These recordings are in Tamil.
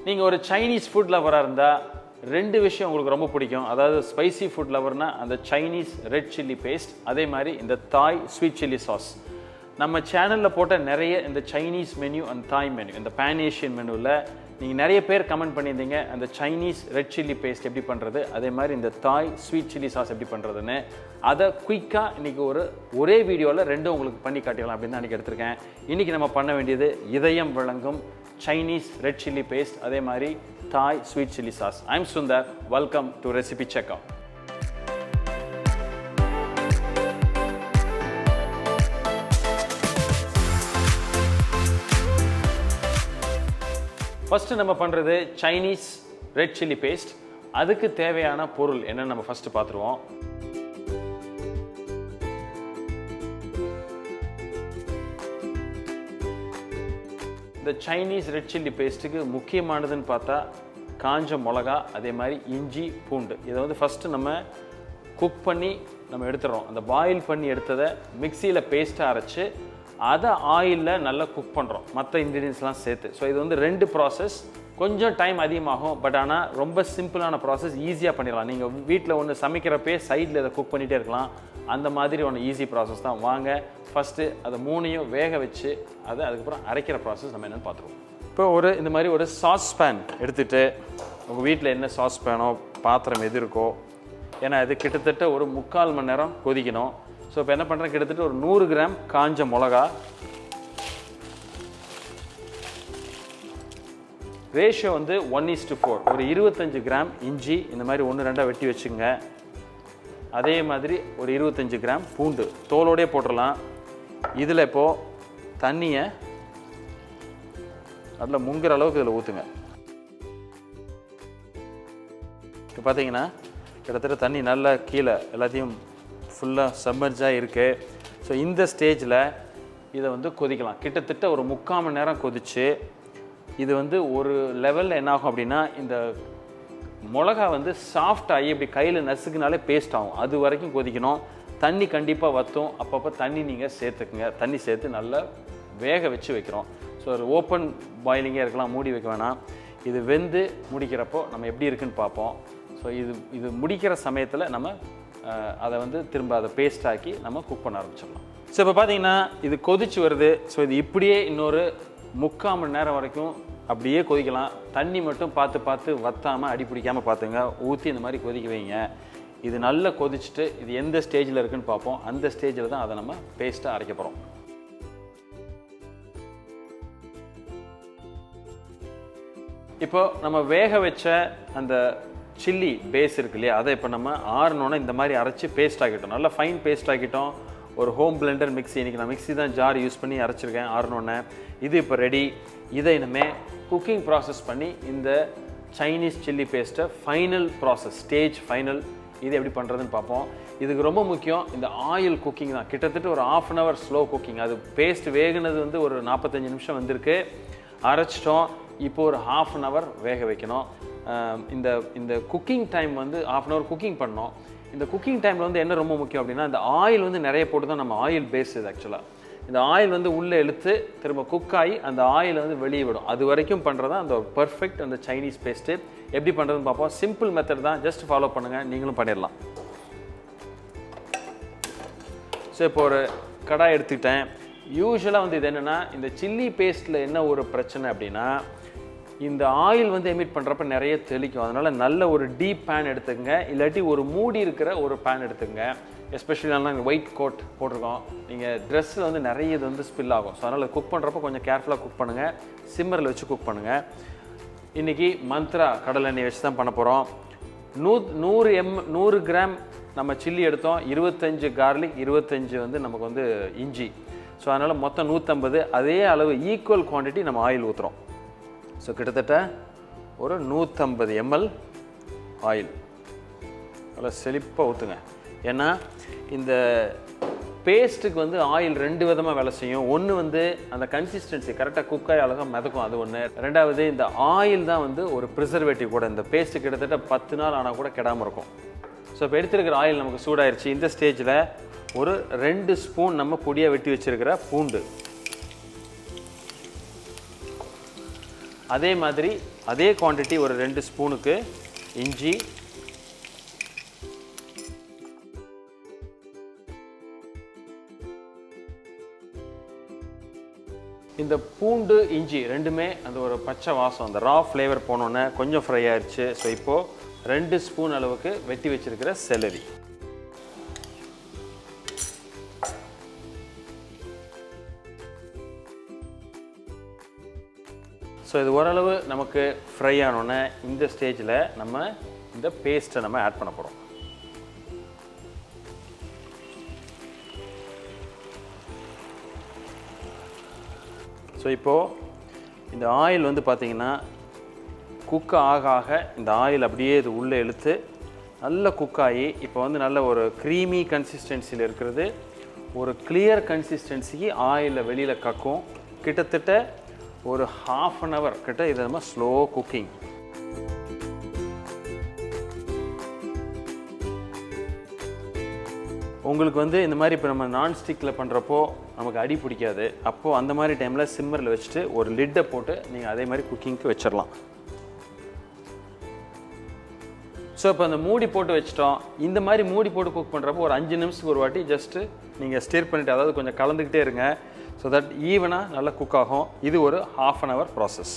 நீங்கள் ஒரு சைனீஸ் ஃபுட் லவராக இருந்தால் ரெண்டு விஷயம் உங்களுக்கு ரொம்ப பிடிக்கும். அதாவது ஸ்பைசி ஃபுட் லவர்னா அந்த சைனீஸ் ரெட் சில்லி பேஸ்ட், அதே மாதிரி இந்த தாய் ஸ்வீட் சில்லி சாஸ். நம்ம சேனலில் போட்ட நிறைய இந்த சைனீஸ் மெனு அண்ட் தாய் மெனு, இந்த பேன் ஏஷியன் மெனுவில் நீங்கள் நிறைய பேர் கமெண்ட் பண்ணியிருந்தீங்க அந்த சைனீஸ் ரெட் சில்லி பேஸ்ட் எப்படி பண்ணுறது, அதே மாதிரி இந்த தாய் ஸ்வீட் சில்லி சாஸ் எப்படி பண்ணுறதுன்னு. அதை குயிக்காக இன்றைக்கி ஒரே வீடியோவில் ரெண்டும் உங்களுக்கு பண்ணி காட்டிடலாம் அப்படின்னு தான் இன்றைக்கி எடுத்திருக்கேன். இன்றைக்கி நம்ம பண்ண வேண்டியது இதயம் விளங்கும் Chinese red chilli paste, அதே மாதிரி Thai sweet chili sauce. I'm Sundar. Welcome to Recipecheckr. First நம்ம பண்றது Chinese red chilli paste. அதுக்கு தேவையான பொருள் என்ன நம்ம ஃபர்ஸ்ட் பார்த்துருவோம். இந்த சைனீஸ் ரெட் சில்லி பேஸ்ட்டுக்கு முக்கியமானதுன்னு பார்த்தா காஞ்ச மிளகா, அதே மாதிரி இஞ்சி பூண்டு. இதை வந்து ஃபஸ்ட்டு நம்ம குக் பண்ணி நம்ம எடுத்துடுறோம். அந்த பாயில் பண்ணி எடுத்ததை மிக்சியில் பேஸ்ட்டாக அரைச்சி அதை ஆயிலில் நல்லா குக் பண்ணுறோம் மற்ற இன்க்ரீடியன்ஸ்லாம் சேர்த்து. ஸோ இது வந்து ரெண்டு ப்ராசஸ், கொஞ்சம் டைம் அதிகமாகும். பட் ஆனால் ரொம்ப சிம்பிளான ப்ராசஸ், ஈஸியாக பண்ணிடலாம். நீங்கள் வீட்டில் ஒன்று சமைக்கிறப்பே சைடில் இதை குக் பண்ணிகிட்டே இருக்கலாம். அந்த மாதிரி ஒன்று ஈஸி ப்ராசஸ் தான். வாங்க ஃபஸ்ட்டு அதை மூணையும் வேக வச்சு அதுக்கப்புறம் அரைக்கிற ப்ராசஸ் நம்ம என்னென்னு பார்த்துருவோம். இப்போ இந்த மாதிரி ஒரு சாஸ் பேன் எடுத்துகிட்டு, உங்கள் வீட்டில் என்ன சாஸ் பேனோ பாத்திரம் எது இருக்கோ, ஏன்னா இது கிட்டத்தட்ட ஒரு 3/4 மணி நேரம் கொதிக்கணும். ஸோ இப்போ என்ன பண்ணுறேன், கிட்டத்தட்ட ஒரு 100 கிராம் காஞ்ச மிளகா, ரேஷியோ வந்து 1:4, ஒரு 25 கிராம் இஞ்சி இந்த மாதிரி 1-2 வெட்டி வச்சுங்க. அதே மாதிரி ஒரு 25 கிராம் பூண்டு தோலோடே போட்டுடலாம். இதில் இப்போது தண்ணியை நல்லா முங்குற அளவுக்கு இதில் ஊற்றுங்க. இப்போ பார்த்தீங்கன்னா கிட்டத்தட்ட தண்ணி நல்லா கீழே எல்லாத்தையும் ஃபுல்லாக சம்மர்ஜாக இருக்குது. ஸோ இந்த ஸ்டேஜில் இதை வந்து கொதிக்கலாம். கிட்டத்தட்ட ஒரு 3/4 மணி நேரம் கொதித்து இது வந்து ஒரு லெவலில் என்ன ஆகும் அப்படின்னா, இந்த மிளகா வந்து சாஃப்ட் ஆகி இப்படி கையில் நசுக்குனாலே பேஸ்ட் ஆகும். அது வரைக்கும் கொதிக்கணும். தண்ணி கண்டிப்பாக வற்றும். அப்பப்போ தண்ணி நீங்கள் சேர்த்துக்குங்க. தண்ணி சேர்த்து நல்லா வேக வச்சு வைக்கிறோம். ஸோ ஒரு ஓப்பன் பாயிலிங்கே இருக்கலாம், மூடி வைக்க வேணாம். இது வெந்து முடிக்கிறப்போ நம்ம எப்படி இருக்குன்னு பார்ப்போம். ஸோ இது முடிக்கிற சமயத்தில் நம்ம அதை வந்து திரும்ப அதை பேஸ்ட் ஆக்கி நம்ம குக் பண்ண ஆரம்பிச்சிடலாம். ஸோ இப்போ பார்த்தீங்கன்னா இது கொதிச்சு வருது. ஸோ இது இப்படியே இன்னொரு 3/4 மணி நேரம் வரைக்கும் அப்படியே கொதிக்கலாம். தண்ணி மட்டும் பார்த்து வற்றாமல் அடி பிடிக்காமல் பார்த்துங்க. ஊற்றி இந்த மாதிரி கொதிக்க வைங்க. இது நல்லா கொதிச்சுட்டு இது எந்த ஸ்டேஜில் இருக்குன்னு பார்ப்போம். அந்த ஸ்டேஜில் தான் அதை நம்ம பேஸ்ட்டாக அரைக்க போகிறோம். இப்போ நம்ம வேக வச்ச அந்த சில்லி பேஸ் இருக்கு இல்லையா, அதை இப்போ நம்ம ஆறணுன்னா இந்த மாதிரி அரைச்சி பேஸ்ட் ஆக்கிட்டோம். நல்லா ஃபைன் பேஸ்ட் ஆக்கிட்டோம். ஒரு ஹோம் பிளெண்டர் மிக்ஸி, இன்றைக்கி நான் மிக்ஸி தான் ஜார் யூஸ் பண்ணி அரைச்சிருக்கேன் ஆறணுன்னு. இது இப்போ ரெடி. இதை இனிமேல் குக்கிங் ப்ராசஸ் பண்ணி இந்த சைனீஸ் சில்லி பேஸ்ட்டை ஃபைனல் ப்ராசஸ், ஸ்டேஜ் ஃபைனல், இது எப்படி பண்ணுறதுன்னு பார்ப்போம். இதுக்கு ரொம்ப முக்கியம் இந்த ஆயில் குக்கிங் தான். கிட்டத்தட்ட ஒரு 1/2 hour ஸ்லோ குக்கிங். அது பேஸ்ட் வேகுனது வந்து ஒரு 45 நிமிஷம் வந்திருக்கு. அரைச்சிட்டோம். இப்போ ஒரு 1/2 hour வேக வைக்கணும். இந்த குக்கிங் டைம் வந்து 1/2 hour குக்கிங் பண்ணோம். இந்த குக்கிங் டைமில் வந்து என்ன ரொம்ப முக்கியம் அப்படின்னா, இந்த ஆயில் வந்து நிறைய போட்டு தான் நம்ம ஆயில் பேஸ் இது ஆக்சுவலாக. இந்த ஆயில் வந்து உள்ளே இழுத்து திரும்ப குக் ஆகி அந்த ஆயில் வந்து வெளியே விடும். அது வரைக்கும் பண்ணுறது அந்த ஒரு பர்ஃபெக்ட் அந்த சைனீஸ் பேஸ்ட்டு. எப்படி பண்ணுறதுன்னு பார்ப்போம். சிம்பிள் மெத்தட் தான், ஜஸ்ட் ஃபாலோ பண்ணுங்கள், நீங்களும் பண்ணிடலாம். ஸோ இப்போ ஒரு கடாய் எடுத்துக்கிட்டேன். யூஸ்வலாக வந்து இது என்னென்னா, இந்த சில்லி பேஸ்ட்டில் என்ன ஒரு பிரச்சனை அப்படின்னா, இந்த ஆயில் வந்து எமிட் பண்ணுறப்ப நிறைய தெளிக்கும். அதனால் நல்ல ஒரு டீப் பேன் எடுத்துக்கங்க. இல்லாட்டி ஒரு மூடி இருக்கிற ஒரு பேன் எடுத்துக்கங்க. எஸ்பெஷலி நாங்கள் ஒயிட் கோட் போட்டிருக்கோம். நீங்கள் ட்ரெஸ்ஸில் வந்து நிறைய இது வந்து ஸ்பில் ஆகும். ஸோ அதனால் குக் பண்ணுறப்ப கொஞ்சம் கேர்ஃபுல்லாக குக் பண்ணுங்கள். சிம்மரில் வச்சு குக் பண்ணுங்கள். இன்றைக்கி மந்த்ரா கடலை எண்ணெய் வச்சு தான் பண்ண போகிறோம். 100 கிராம் நம்ம சில்லி எடுத்தோம். 25 கார்லிக், 25 வந்து நமக்கு வந்து இஞ்சி. ஸோ அதனால் மொத்தம் 150. அதே அளவு ஈக்குவல் குவான்டிட்டி நம்ம ஆயில் ஊற்றுறோம். ஸோ கிட்டத்தட்ட ஒரு 150 ml ஆயில் நல்லா செழிப்பாக ஊற்றுங்க. ஏன்னா இந்த பேஸ்ட்டுக்கு வந்து ஆயில் 2 விதமாக வேலை செய்யும். ஒன்று வந்து அந்த கன்சிஸ்டன்சி கரெக்டாக குக்காய் அழகாக மிதக்கும், அது ஒன்று. ரெண்டாவது இந்த ஆயில் தான் வந்து ஒரு ப்ரிசர்வேட்டிவ் கூட. இந்த பேஸ்ட்டு கிட்டத்தட்ட 10 நாள் ஆனால் கூட கெடாமல் இருக்கும். ஸோ இப்போ எடுத்துருக்கிற ஆயில் நமக்கு சூடாயிருச்சு. இந்த ஸ்டேஜில் ஒரு 2 ஸ்பூன் நம்ம பொடியாக வெட்டி வச்சுருக்கிற பூண்டு, அதே மாதிரி அதே குவான்டிட்டி ஒரு 2 ஸ்பூனுக்கு இஞ்சி, இந்த பூண்டு இஞ்சி ரெண்டுமே அந்த ஒரு பச்சை வாசம், அந்த ரா ஃப்ளேவர் போனோன்னே கொஞ்சம் ஃப்ரை ஆயிடுச்சு. ஸோ இப்போது 2 ஸ்பூன் அளவுக்கு வெட்டி வச்சிருக்கிற செலரி, ஸோ இது ஓரளவு நமக்கு ஃப்ரை ஆனோன்னே இந்த ஸ்டேஜில் நம்ம இந்த பேஸ்ட்டை நம்ம ஆட் பண்ண போகிறோம். ஸோ இப்போது இந்த ஆயில் வந்து பார்த்திங்கன்னா குக் ஆக ஆக இந்த ஆயில் அப்படியே இது உள்ளே இழுத்து நல்ல குக் ஆகி இப்போ வந்து நல்ல ஒரு க்ரீமி கன்சிஸ்டன்சியில் இருக்கிறது ஒரு கிளியர் கன்சிஸ்டன்சிக்கு ஆயிலில் வெளியில் கக்கும். கிட்டத்தட்ட ஒரு 1/2 an hour கிட்ட இது நம்ம ஸ்லோ குக்கிங். உங்களுக்கு வந்து இந்த மாதிரி இப்போ நம்ம நான்ஸ்டிக்கில் பண்ணுறப்போ நமக்கு அடி பிடிக்காது. அப்போது அந்த மாதிரி டைமில் சிம்மரில் வச்சுட்டு ஒரு லிட்டை போட்டு நீங்கள் அதே மாதிரி குக்கிங்க்கு வச்சிடலாம். ஸோ இப்போ அந்த மூடி போட்டு வச்சிட்டோம். இந்த மாதிரி மூடி போட்டு குக் பண்ணுறப்போ ஒரு 5 நிமிஷத்துக்கு ஒரு வாட்டி ஜஸ்ட்டு நீங்கள் ஸ்டிர் பண்ணிவிட்டு, அதாவது கொஞ்சம் கலந்துக்கிட்டே இருங்க. ஸோ தட் ஈவனாக நல்லா குக் ஆகும். இது ஒரு 1/2 an hour ப்ராசஸ்.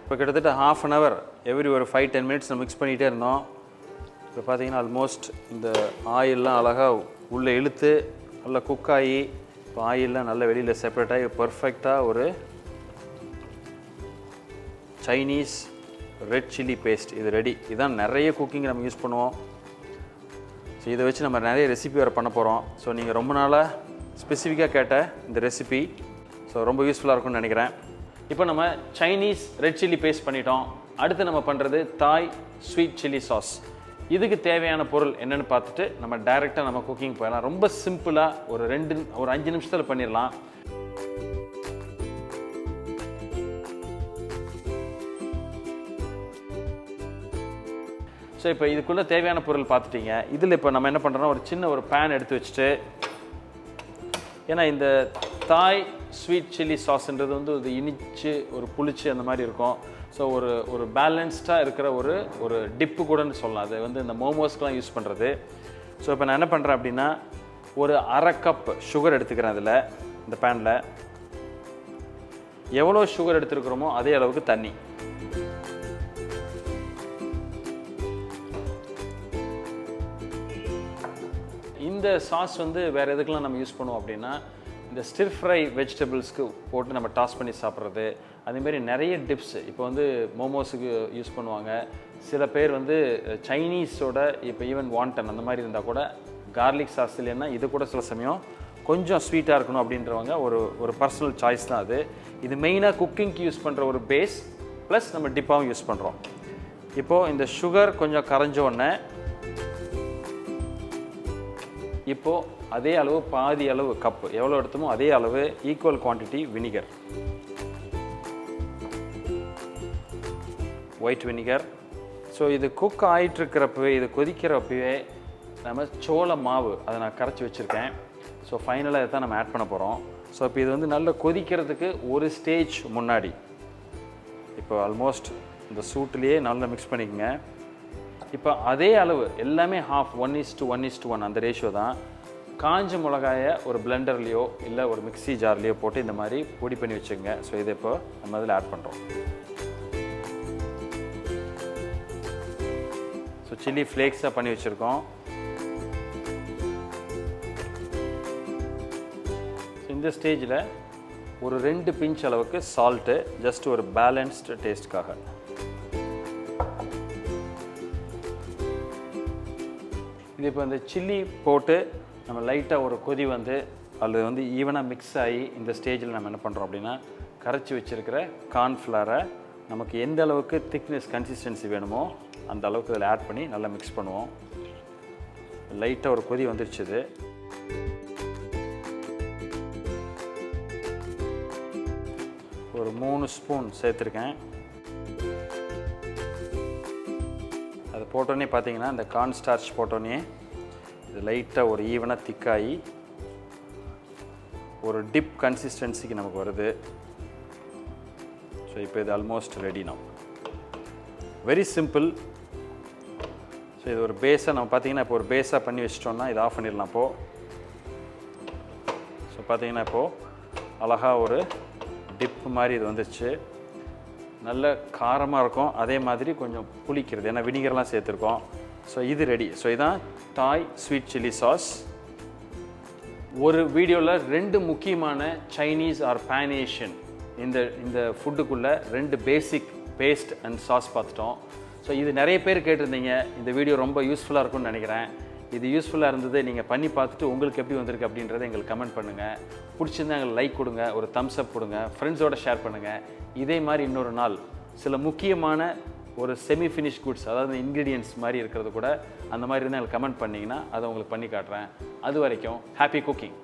இப்போ கிட்டத்தட்ட 1/2 an hour எவ்ரி ஒரு 5-10 minutes நம்ம மிக்ஸ் பண்ணிகிட்டே இருந்தோம். இப்போ பார்த்தீங்கன்னா ஆல்மோஸ்ட் இந்த ஆயிலெலாம் அழகாக உள்ளே இழுத்து நல்லா குக் ஆகி இப்போ ஆயிலெலாம் நல்லா வெளியில் செப்பரேட் ஆகி பர்ஃபெக்டாக ஒரு சைனீஸ் ரெட் சில்லி பேஸ்ட் இது ரெடி. இதுதான் நிறைய குக்கிங் நம்ம யூஸ் பண்ணுவோம். ஸோ இதை வச்சு நம்ம நிறைய ரெசிபி வேறு பண்ண போகிறோம். ஸோ நீங்கள் ரொம்ப நாளாக ஸ்பெசிஃபிக்காக கேட்ட இந்த ரெசிபி ஸோ ரொம்ப யூஸ்ஃபுல்லாக இருக்கும்னு நினைக்கிறேன். இப்போ நம்ம சைனீஸ் ரெட் சில்லி பேஸ்ட் பண்ணிட்டோம். அடுத்து நம்ம பண்ணுறது தாய் ஸ்வீட் சில்லி சாஸ். இதுக்கு தேவையான பொருள் என்னென்னு பார்த்துட்டு நம்ம டைரெக்டாக நம்ம குக்கிங் போயிடலாம். ரொம்ப சிம்பிளாக ஒரு 5 நிமிஷத்தில் பண்ணிடலாம். ஸோ இப்போ இதுக்குள்ளே தேவையான பொருள் பார்த்துட்டீங்க. இதில் இப்போ நம்ம என்ன பண்ணுறோம்னா ஒரு சின்ன ஒரு பேன் எடுத்து வச்சுட்டு, ஏன்னா இந்த தாய் ஸ்வீட் சில்லி சாஸ்ன்றது வந்து ஒரு இனிச்சு ஒரு புளிச்சு அந்த மாதிரி இருக்கும். ஸோ ஒரு பேலன்ஸ்டாக இருக்கிற ஒரு டிப்பு கூடன்னு சொல்லலாம். அது வந்து இந்த மோமோஸ்க்கெலாம் யூஸ் பண்ணுறது. ஸோ இப்போ நான் என்ன பண்ணுறேன் அப்படின்னா ஒரு 1/2 கப் சுகர் எடுத்துக்கிறேன். அதில் இந்த பேனில் எவ்வளோ சுகர் எடுத்துருக்கிறோமோ அதே அளவுக்கு தண்ணி. இந்த சாஸ் வந்து வேறு எதுக்கெல்லாம் நம்ம யூஸ் பண்ணுவோம் அப்படின்னா இந்த ஸ்டிர் ஃப்ரை வெஜிடபிள்ஸ்க்கு போட்டு நம்ம டாஸ் பண்ணி சாப்பிட்றது, அதேமாரி நிறைய டிப்ஸ் இப்போ வந்து மோமோஸுக்கு யூஸ் பண்ணுவாங்க. சில பேர் வந்து சைனீஸோட இப்போ ஈவன் வாண்டன் அந்த மாதிரி இருந்தால் கூட கார்லிக் சாஸ் இல்லைன்னா இது கூட சில சமயம் கொஞ்சம் ஸ்வீட்டாக இருக்கணும் அப்படின்றவங்க ஒரு பர்சனல் சாய்ஸ் தான் அது. இது மெயினாக குக்கிங்க்கு யூஸ் பண்ணுற ஒரு பேஸ் ப்ளஸ் நம்ம டிப்பாகவும் யூஸ் பண்ணுறோம். இப்போது இந்த சுகர் கொஞ்சம் கரைஞ்ச உடனே இப்போது அதே அளவு பாதி அளவு கப்பு எவ்வளோ எடுத்தோமோ அதே அளவு equal quantity vinegar, white vinegar. So இது குக் ஆகிட்டுருக்கிறப்பவே இது கொதிக்கிறப்பவே நம்ம சோள மாவு அதை நான் கரைச்சி வச்சுருக்கேன். ஸோ ஃபைனலாக இதை தான் நம்ம ஆட் பண்ண போகிறோம். ஸோ இப்போ இது வந்து நல்லா கொதிக்கிறதுக்கு ஒரு ஸ்டேஜ் முன்னாடி இப்போ ஆல்மோஸ்ட் இந்த சூட்லேயே நல்லா மிக்ஸ் பண்ணிக்கோங்க. இப்போ அதே அளவு எல்லாமே 1:1 அந்த ரேஷியோ தான். காஞ்ச மிளகாயை ஒரு பிளெண்டர்லேயோ இல்லை ஒரு மிக்ஸி ஜார்லேயோ போட்டு இந்த மாதிரி பொடி பண்ணி வச்சுக்கோங்க. ஸோ இதை இப்போ நம்ம அதில் ஆட் பண்ணுறோம். ஸோ சில்லி ஃப்ளேக்ஸாக பண்ணி வச்சுருக்கோம். இந்த ஸ்டேஜில் ஒரு 2 பிஞ்ச் அளவுக்கு சால்ட்டு, ஜஸ்ட் ஒரு பேலன்ஸ்டு டேஸ்ட்டுக்காக. இது இப்போ இந்த சில்லி போட்டு நம்ம லைட்டாக ஒரு கொதி வந்து அது வந்து ஈவனாக மிக்ஸ் ஆகி இந்த ஸ்டேஜில் நம்ம என்ன பண்ணுறோம் அப்படின்னா கரைச்சி வச்சுருக்கிற கார்ன்ஃப்ளவரை நமக்கு எந்த அளவுக்கு திக்னஸ் கன்சிஸ்டன்சி வேணுமோ அந்த அளவுக்கு இதில் ஆட் பண்ணி நல்லா மிக்ஸ் பண்ணுவோம். லைட்டாக ஒரு கொதி வந்துருச்சுது. ஒரு 3 ஸ்பூன் சேர்த்துருக்கேன். அது போட்டோன்னே பார்த்தீங்கன்னா இந்த கார்ன் ஸ்டார்ச் போட்டோன்னே இது லைட்டாக ஒரு ஈவனாக திக்காகி ஒரு டிப் கன்சிஸ்டன்சிக்கு நமக்கு வருது. ஸோ இப்போ இது ஆல்மோஸ்ட் ரெடி. நம்ம வெரி சிம்பிள். ஸோ இது ஒரு பேஸாக நம்ம பார்த்தீங்கன்னா இப்போ ஒரு பேஸாக பண்ணி வச்சிட்டோம்னா இதை ஆஃப் பண்ணிடலாம் இப்போது. ஸோ பார்த்தீங்கன்னா இப்போது அழகாக ஒரு டிப் மாதிரி இது வந்துடுச்சு. நல்ல காரமாக இருக்கும், அதே மாதிரி கொஞ்சம் புளிக்கிறது, ஏன்னா வினிகர்லாம் சேர்த்துருக்கோம். ஸோ இது ரெடி. ஸோ இதுதான் தாய் ஸ்வீட் சில்லி சாஸ். ஒரு வீடியோவில் 2 முக்கியமான சைனீஸ் ஆர் பேன் ஏஷியன் இந்த ஃபுட்டுக்குள்ளே 2 பேசிக் பேஸ்ட் அண்ட் சாஸ் பார்த்துட்டோம். ஸோ இது நிறைய பேர் கேட்டிருந்தீங்க. இந்த வீடியோ ரொம்ப யூஸ்ஃபுல்லாக இருக்கும்னு நினைக்கிறேன். இது யூஸ்ஃபுல்லாக இருந்தது, நீங்கள் பண்ணி பார்த்துட்டு உங்களுக்கு எப்படி வந்திருக்கு அப்படின்றத எங்களுக்கு கமெண்ட் பண்ணுங்கள். பிடிச்சிருந்தா எங்களுக்கு லைக் கொடுங்க, ஒரு தம்ஸ் அப் கொடுங்க, ஃப்ரெண்ட்ஸோட ஷேர் பண்ணுங்கள். இதே மாதிரி இன்னொரு நாள் சில முக்கியமான ஒரு செமி ஃபினிஷ் குட்ஸ், அதாவது இன்க்ரீடியன்ட்ஸ் மாதிரி இருக்கிறது கூட அந்த மாதிரி இருந்தால் எனக்கு கமெண்ட் பண்ணிங்கன்னா அதை உங்களுக்கு பண்ணி காட்டுறேன். அது வரைக்கும் ஹாப்பி குக்கிங்.